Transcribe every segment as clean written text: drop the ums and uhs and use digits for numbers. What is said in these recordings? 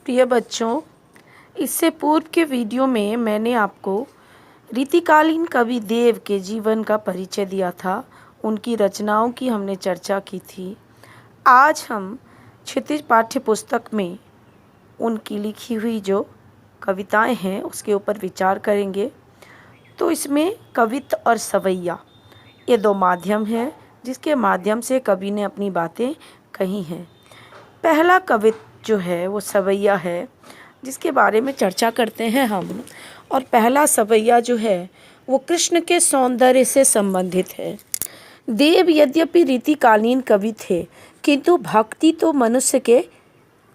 प्रिय बच्चों, इससे पूर्व के वीडियो में मैंने आपको रीतिकालीन कवि देव के जीवन का परिचय दिया था। उनकी रचनाओं की हमने चर्चा की थी। आज हम क्षितिज पाठ्य पुस्तक में उनकी लिखी हुई जो कविताएं हैं उसके ऊपर विचार करेंगे। तो इसमें कवित्त और सवैया ये दो माध्यम हैं जिसके माध्यम से कवि ने अपनी बातें कही हैं। पहला कवित्त जो है वो सवैया है जिसके बारे में चर्चा करते हैं हम। और पहला सवैया जो है वो कृष्ण के सौंदर्य से संबंधित है। देव यद्यपि रीतिकालीन कवि थे किंतु भक्ति तो मनुष्य के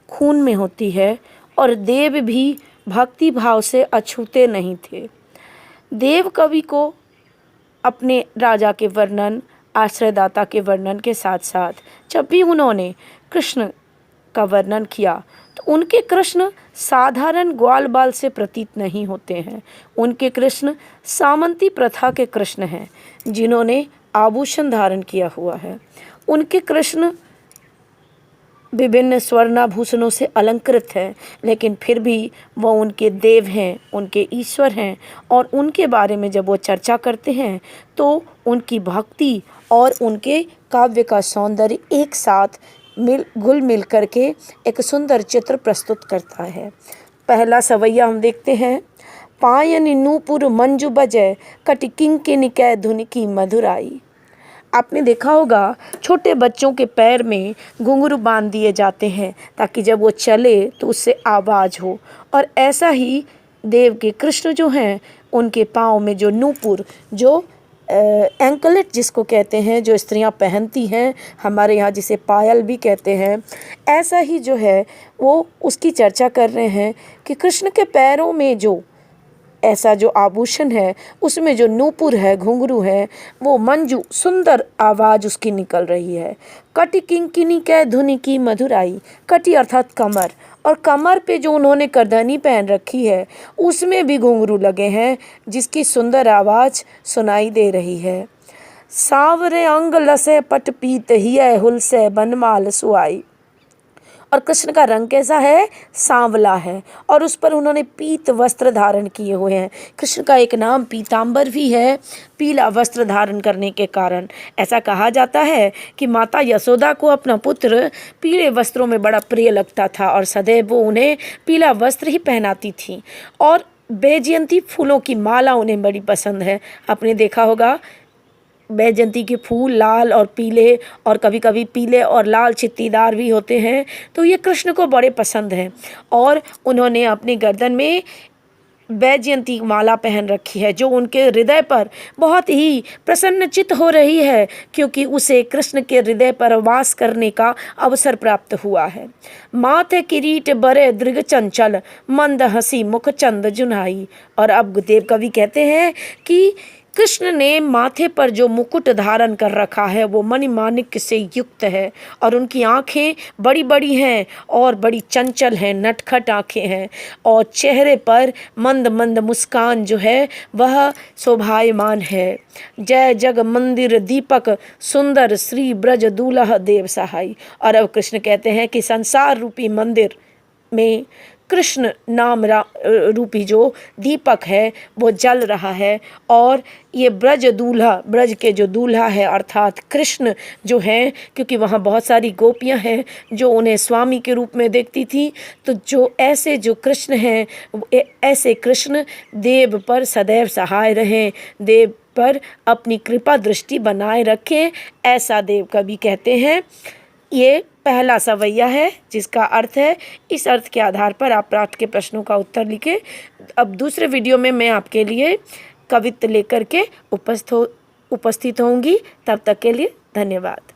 खून में होती है और देव भी भक्ति भाव से अछूते नहीं थे। देव कवि को अपने राजा के वर्णन, आश्रयदाता के वर्णन के साथ साथ जब भी उन्होंने कृष्ण का वर्णन किया तो उनके कृष्ण साधारण ग्वाल बाल से प्रतीत नहीं होते हैं। उनके कृष्ण सामंती प्रथा के कृष्ण हैं जिन्होंने आभूषण धारण किया हुआ है। उनके कृष्ण विभिन्न स्वर्णाभूषणों से अलंकृत हैं, लेकिन फिर भी वो उनके देव हैं, उनके ईश्वर हैं। और उनके बारे में जब वो चर्चा करते हैं तो उनकी भक्ति और उनके काव्य का सौंदर्य एक साथ घुल मिल करके एक सुंदर चित्र प्रस्तुत करता है। पहला सवैया हम देखते हैं। पायन नूपुर मंजू बजय कटि किंकिणिकै धुन की मधुराई। आपने देखा होगा छोटे बच्चों के पैर में घुंघरू बांध दिए जाते हैं ताकि जब वो चले तो उससे आवाज़ हो। और ऐसा ही देव के कृष्ण जो हैं उनके पाँव में जो नूपुर, जो एंकलेट जिसको कहते हैं, जो स्त्रियां पहनती हैं, हमारे यहाँ जिसे पायल भी कहते हैं, ऐसा ही जो है वो उसकी चर्चा कर रहे हैं कि कृष्ण के पैरों में जो ऐसा जो आभूषण है उसमें जो नूपुर है, घुंघरू है, वो मंजू सुंदर आवाज़ उसकी निकल रही है। कटि किंकिणिकै धुन की मधुराई। कटि अर्थात कमर, और कमर पे जो उन्होंने करधनी पहन रखी है उसमें भी घुंघरू लगे हैं जिसकी सुंदर आवाज़ सुनाई दे रही है। सांवरे अंग लसे पट पीत हिय हुलसे बनमाल सुआई। और कृष्ण का रंग कैसा है? सांवला है और उस पर उन्होंने पीत वस्त्र धारण किए हुए हैं। कृष्ण का एक नाम पीतांबर भी है, पीला वस्त्र धारण करने के कारण। ऐसा कहा जाता है कि माता यशोदा को अपना पुत्र पीले वस्त्रों में बड़ा प्रिय लगता था और सदैव वो उन्हें पीला वस्त्र ही पहनाती थी। और बैजयंती फूलों की माला उन्हें बड़ी पसंद है। आपने देखा होगा बैजयंती के फूल लाल और पीले और कभी कभी पीले और लाल चित्तीदार भी होते हैं, तो ये कृष्ण को बड़े पसंद हैं। और उन्होंने अपनी गर्दन में बैजयंती माला पहन रखी है जो उनके हृदय पर बहुत ही प्रसन्नचित्त हो रही है क्योंकि उसे कृष्ण के हृदय पर वास करने का अवसर प्राप्त हुआ है। माथे किरीट बरे दृग चंचल मंद हंसी मुख चंद जुनाई। और अब देव कवि कहते हैं कि कृष्ण ने माथे पर जो मुकुट धारण कर रखा है वो मणिमाणिक्य से युक्त है और उनकी आँखें बड़ी बड़ी हैं और बड़ी चंचल हैं, नटखट आँखें हैं। और चेहरे पर मंद मंद मुस्कान जो है वह शोभायमान है। जय जग मंदिर दीपक सुंदर श्री ब्रज दूल्हा देव सहाय। और अब कृष्ण कहते हैं कि संसार रूपी मंदिर में कृष्ण नाम रूपी जो दीपक है वो जल रहा है। और ये ब्रज दूल्हा, ब्रज के जो दूल्हा है अर्थात कृष्ण जो हैं, क्योंकि वहाँ बहुत सारी गोपियाँ हैं जो उन्हें स्वामी के रूप में देखती थी, तो जो ऐसे जो कृष्ण हैं ऐसे कृष्ण देव पर सदैव सहाय रहें, देव पर अपनी कृपा दृष्टि बनाए रखें, ऐसा देव कवि कहते हैं। ये पहला सवैया है जिसका अर्थ है। इस अर्थ के आधार पर आप पाठ के प्रश्नों का उत्तर लिखें। अब दूसरे वीडियो में मैं आपके लिए कवित्त लेकर के उपस्थित होंगी। तब तक के लिए धन्यवाद।